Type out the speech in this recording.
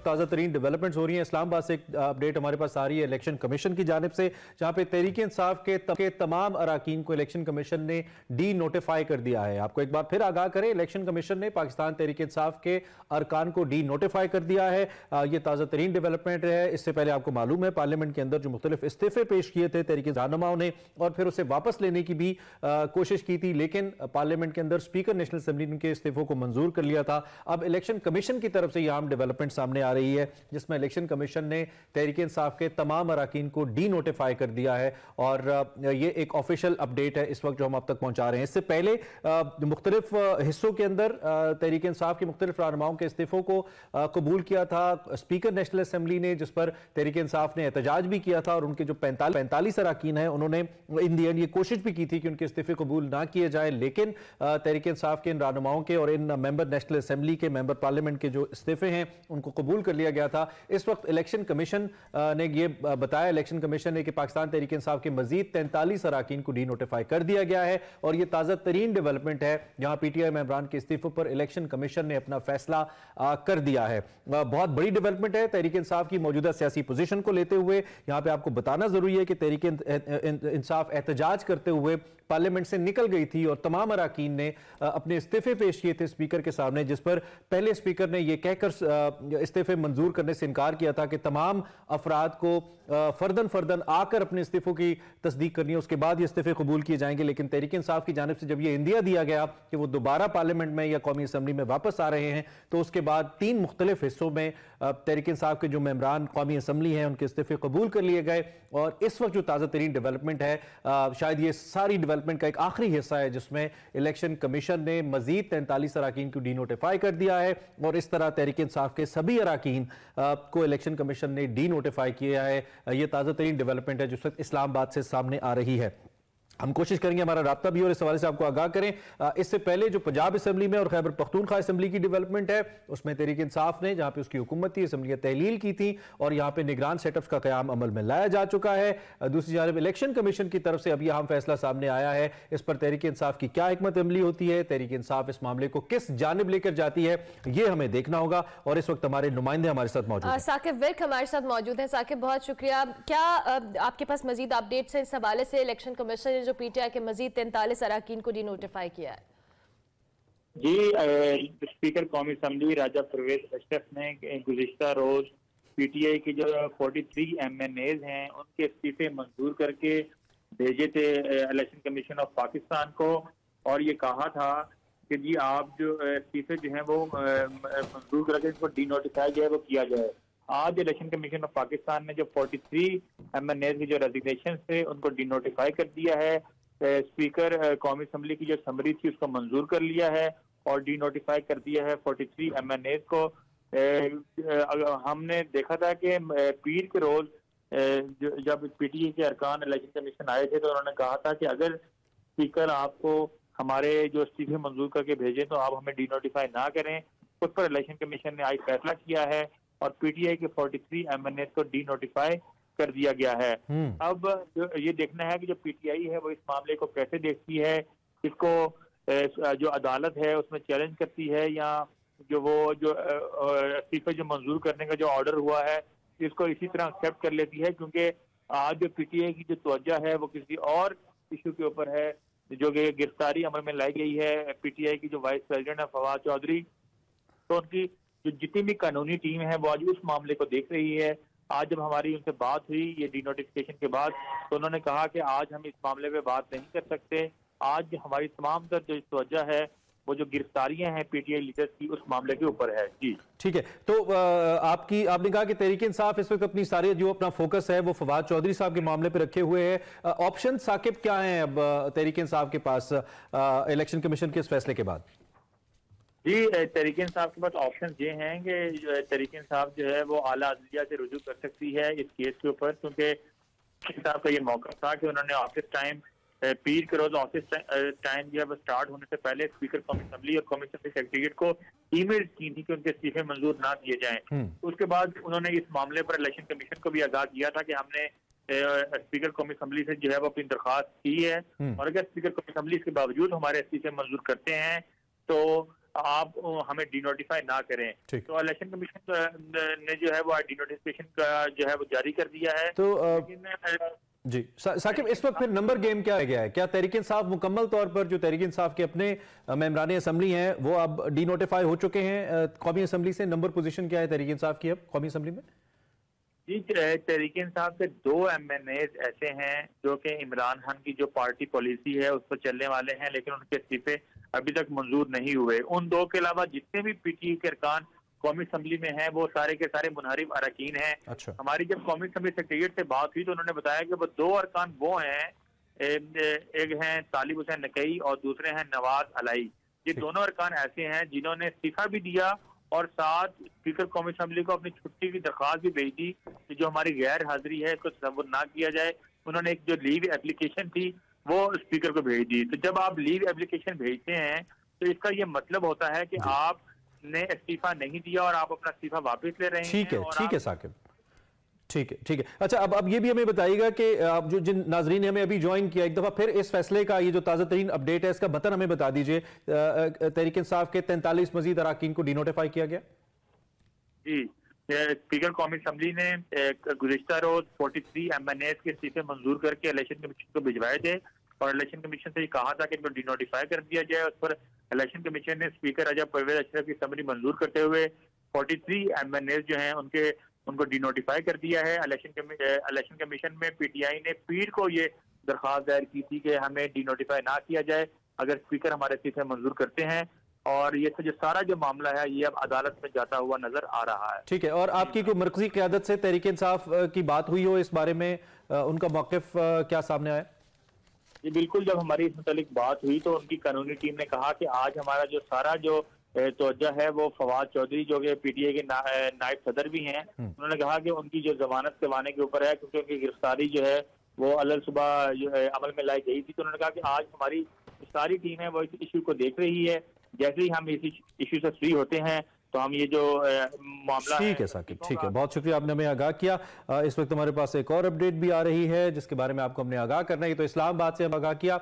ताज़ा तरीन डेवलपमेंट्स हो रही हैं। इस्लामाबाद से एक अपडेट हमारे पास आ रही है इलेक्शन कमीशन की जानिब से, जहां पे तहरीक इंसाफ के तमाम अराकीन को इलेक्शन कमीशन ने डी नोटिफाई कर दिया है। आपको एक बार फिर आगाह करें, इलेक्शन कमीशन ने पाकिस्तान तहरीक इंसाफ के अरकान को डी नोटिफाई कर दिया है। ये ताज़ा तरीन डेवलपमेंट है। इससे पहले आपको मालूम है पार्लियामेंट के अंदर जो मुख्तलिफ इस्तीफे पेश किए थे तहरीक रहनुमाओं ने, और फिर उसे वापस लेने की भी कोशिश की थी, लेकिन पार्लियामेंट के अंदर स्पीकर नेशनल असेंबली ने उनके इस्तीफों को मंजूर कर लिया था। अब इलेक्शन कमीशन की तरफ से यह आम डेवलपमेंट सामने आ रही है, जिसमें इलेक्शन कमीशन ने तहरीक इंसाफ के तमाम अराकीन को डी नोटिफाई कर दिया है, और ये एक ऑफिशियल अपडेट है इस वक्त जो हम आप तक पहुंचा रहे हैं। इससे पहले मुख्तलिफ हिस्सों के अंदर तहरीक इंसाफ के मुख्तलिफ रहनुमाओं के इस्तीफों को कबूल किया था स्पीकर नेशनल असेंबली ने, जिस पर तहरीक इंसाफ ने एहतजाज भी किया था, और उनके जो 45 अराकीन हैं उन्होंने इन दी एंड ये कोशिश भी की थी कि उनके इस्तीफे कबूल ना किए जाए, लेकिन तहरीक इंसाफ के इन रहनुमाओं के और इन मेंबर नेशनल असेंबली के मेंबर पार्लियामेंट के जो इस्तीफे हैं उनको कबूल कर लिया गया था। इस वक्त इलेक्शन कमीशन ने यह बताया, इलेक्शन कमीशन ने, कि पाकिस्तान तहरीक इंसाफ के मजीद 43 अराकीन को डी नोटिफाई कर दिया गया है, और यह ताज़ा तरीन डेवलपमेंट है जहां पीटीआई मेंबरान के इस्तीफों पर इलेक्शन कमीशन ने अपना फैसला कर दिया है। बहुत बड़ी डेवलपमेंट है तहरीक इंसाफ की मौजूदा सियासी पोजीशन को लेते हुए। यहां पे आपको बताना जरूरी है कि तहरीक इंसाफ एहतजाज करते हुए पार्लियामेंट से निकल गई थी, और तमाम अराकीन ने अपने इस्तीफे पेश किए थे स्पीकर के सामने, जिस पर पहले स्पीकर ने यह कहकर इस्तीफे मंजूर करने से इनकार किया था कि तमाम अफराद को फर्दन आकर अपने इस्तीफों की तस्दीक करनी है, उसके बाद ये इस्तीफे कबूल किए जाएंगे। लेकिन तहरीक इंसाफ की जानिब से जब यह इंदिया दिया गया कि वो दोबारा पार्लियामेंट में या कौमी असम्बली में वापस आ रहे हैं, तो उसके बाद 3 मुख्तलिफ हिस्सों में तहरीक इंसाफ के जो मेंबरान कौमी असम्बली हैं उनके इस्तीफे कबूल कर लिए गए। और इस वक्त जो ताज़ा तरीन डेवलपमेंट है, शायद ये सारी डेवलपमेंट का एक आखिरी हिस्सा है, जिसमें इलेक्शन कमीशन ने मजीद 43 अराकीन को डी नोटिफाई कर दिया है, और इस तरह तहरीक इंसाफ के सभी अराकीन को इलेक्शन कमीशन ने डी नोटिफाई किया है। यह ताज़ा तरीन डेवलपमेंट है जो इस वक्त इस्लामाबाद से सामने आ रही है। हम कोशिश करेंगे हमारा राब्ता भी और इस हवाले से आपको आगाह करें। इससे पहले जो पंजाब असेंबली में और खैबर पख्तूनख्वा असेंबली की डेवलपमेंट है, उसमें तहरीक इंसाफ ने, जहां पे उसकी हुकूमत थी, असेंबलियां तहलील की थी, और यहां पे निगरान सेटअप्स का क़याम अमल में लाया जा चुका है। दूसरी जानब इलेक्शन कमीशन की तरफ से अभी अहम फैसला सामने आया है। इस पर तहरीक इंसाफ की क्या हिकमत अमली होती है, तहरीक इंसाफ इस मामले को किस जानिब लेकर जाती है, यह हमें देखना होगा। और इस वक्त हमारे नुमाइंदे हमारे साथ मौजूद हैं। साकिब विर्क हमारे साथ मौजूद हैं। साकिब, बहुत शुक्रिया। क्या आपके पास मजीद अपडेट्स हैं इस हवाले से? इलेक्शन कमीशन ने जो पीटीआई के मजीद 43 अराकीन को डी नोटिफाई किया है। जी, स्पीकर कौमी असम्बली राजा परवेज अशरफ ने गुज़िश्ता रोज पीटीआई के जो 43 एमएनएज हैं उनके इस्तीफे मंजूर करके भेजे थे इलेक्शन कमीशन ऑफ पाकिस्तान को, और ये कहा था कि जी आप जो इस्तीफे जो हैं वो मंजूर करके इनको डी नोटिफाई जो है वो किया जाए। आज इलेक्शन कमीशन ऑफ पाकिस्तान ने जो 43 एमएनएज की जो रेजिग्नेशन थे उनको डी नोटिफाई कर दिया है। स्पीकर कौमी असम्बली की जो समरी थी उसको मंजूर कर लिया है और डी नोटिफाई कर दिया है 43 एमएनएज को। हमने देखा था कि पीर के रोज जब पीटीआई के अरकान इलेक्शन कमीशन आए थे तो उन्होंने कहा था कि अगर स्पीकर आपको हमारे जो इस्तीफे मंजूर करके भेजे तो आप हमें डी नोटिफाई ना करें। उस पर इलेक्शन कमीशन ने आज फैसला किया है और पीटीआई के 43 एमएनएज को डी नोटिफाई कर दिया गया है। अब ये देखना है कि जो पीटीआई है वो इस मामले को कैसे देखती है, इसको जो अदालत है उसमें चैलेंज करती है, या जो इस्तीफे जो मंजूर करने का जो ऑर्डर हुआ है इसको इसी तरह एक्सेप्ट कर लेती है। क्योंकि आज जो पीटीआई की जो तवज्जो है वो किसी और इशू के ऊपर है, जो कि गिरफ्तारी अमल में लाई गई है पीटीआई की जो वाइस प्रेसिडेंट है फवाद चौधरी। तो उनकी जो जितनी भी कानूनी टीम है वो आज उस मामले को देख रही है। आज जब हमारी उनसे बात हुई ये डी नोटिफिकेशन के बाद तो उन्होंने कहा कि आज हम इस मामले पे बात नहीं कर सकते। आज हमारी तमाम तर जो तवज्जो है वो जो गिरफ्तारियां हैं पीटीआई लीडर्स की उस मामले के ऊपर है। जी ठीक है, तो आपने कहा कि तहरीक इंसाफ इस वक्त अपनी सारी जो अपना फोकस है वो फवाद चौधरी साहब के मामले पे रखे हुए है। ऑप्शन साकिब क्या है अब तहरीक इंसाफ के पास इलेक्शन कमीशन के इस फैसले के बाद? जी, तहरीक इंसाफ के पास ऑप्शन ये हैं कि तहरीक इंसाफ जो है वो आला अदलिया से रुजू कर सकती है इस केस के ऊपर, क्योंकि इंसाफ का ये मौका था कि उन्होंने ऑफिस टाइम पीर के रोज ऑफिस टाइम जो है वो स्टार्ट होने से पहले स्पीकर कौमी असम्बली और कौमी असम्बली सेक्रेटरीट को ईमेल की थी कि उनके इस्तीफे मंजूर ना दिए जाएं। उसके बाद उन्होंने इस मामले पर इलेक्शन कमीशन को भी आगाह किया था कि हमने स्पीकर कौमी असम्बली से जो है वो अपनी दरख्वास्त की है, और अगर स्पीकर कौमी असम्बली इसके बावजूद हमारे इस्तीफे मंजूर करते हैं तो आप हमें डिनोटिफाई ना करें। ठीक। तो इलेक्शन कमीशन ने जो है वो डिनोटिफिकेशन का जो है वो जारी कर दिया है। तो लेकिन जी साकिब, इस वक्त फिर नंबर गेम क्या रह गया है? क्या तहरीक इंसाफ मुकम्मल तौर पर जो तहरीक इंसाफ के अपने मेंबरान असम्बली हैं वो अब डीनोटिफाई हो चुके हैं कौमी असम्बली से? नंबर पोजीशन क्या है तहरीक इंसाफ की अब कौमी असम्बली में? जी, तहरीक इंसाफ के 2 MNA ऐसे हैं जो कि इमरान खान की जो पार्टी पॉलिसी है उस पर चलने वाले हैं, लेकिन उनके इस्तीफे अभी तक मंजूर नहीं हुए। उन 2 के अलावा जितने भी पीटीआई के अरकान कौमी असम्बली में हैं वो सारे के सारे मुनहरिफ अरकान हैं। अच्छा। हमारी जब कौमी असम्बली सेक्रेटरीट से बात हुई तो उन्होंने बताया कि वो 2 अरकान वो हैं, एक हैं तालिब हुसैन नकई और दूसरे हैं नवाज अलाई। ये दोनों अरकान ऐसे हैं जिन्होंने इस्तीफा भी दिया और साथ स्पीकर कौमी असम्बली को अपनी छुट्टी की दरख्वास्त भी भेज दी कि जो हमारी गैर हाजिरी है इसको तसव्वुर ना किया जाए। उन्होंने एक जो लीव एप्लीकेशन थी वो स्पीकर को भेज दी। तो जब आप लीव एप्लीकेशन भेजते हैं तो इसका ये मतलब होता है कि आपने इस्तीफा नहीं दिया और आप अपना इस्तीफा वापस ले रहे हैं। ठीक है साकिब, ठीक है। अच्छा, अब ये भी हमें बताइएगा कि आप जो जिन नाजरीन ने हमें अभी ज्वाइन किया, एक दफा फिर इस फैसले का ये जो ताज़ा तरीन अपडेट है इसका बतन हमें बता दीजिए। तहरीक इंसाफ के 43 मजीद अरकान को डिनोटिफाई किया गया। जी, स्पीकर कौमी असम्बली ने गुज़िश्ता रोज 43 MNA के इस्तीफे मंजूर करके इलेक्शन कमीशन को भिजवाए थे और इलेक्शन कमीशन से ये कहा था कि इनको डिनोटिफाई कर दिया जाए। उस पर इलेक्शन कमीशन ने स्पीकर रजब परवेज अशरफ की समरी मंजूर करते हुए 43 MNA जो हैं उनको डिनोटिफाई कर दिया है। इलेक्शन कमीशन में पीटीआई ने पीर को ये दरख्वास्त दायर की थी कि हमें डिनोटिफाई ना किया जाए अगर स्पीकर हमारे इस्तीफे मंजूर करते हैं, और ये तो जो सारा जो मामला है ये अब अदालत में जाता हुआ नजर आ रहा है। ठीक है, और आपकी कोई मरकजी क़यादत से तहरीक इंसाफ की बात हुई हो इस बारे में, उनका मौक़िफ़ क्या सामने आया? जी बिल्कुल, जब हमारी इस मुतालिक बात हुई तो उनकी कानूनी टीम ने कहा कि आज हमारा जो सारा जो तवज्जो है वो फवाद चौधरी जो कि पीटीआई के नायब सदर भी हैं, उन्होंने कहा कि उनकी जो जमानत करवाने के ऊपर है, क्योंकि उनकी गिरफ्तारी जो है वो अलग सुबह जो है अमल में लाई गई थी। तो उन्होंने कहा कि आज हमारी सारी टीम है वो इस इशू को देख रही है, जैसे ही हम इस इशू से फ्री होते हैं तो हम ये जो मामला ठीक है साकिब, ठीक है, बहुत शुक्रिया, आपने हमें आगाह किया। इस वक्त हमारे पास एक और अपडेट भी आ रही है जिसके बारे में आपको हमने आगाह करना है। तो इस्लामाबाद से हम आगाह किया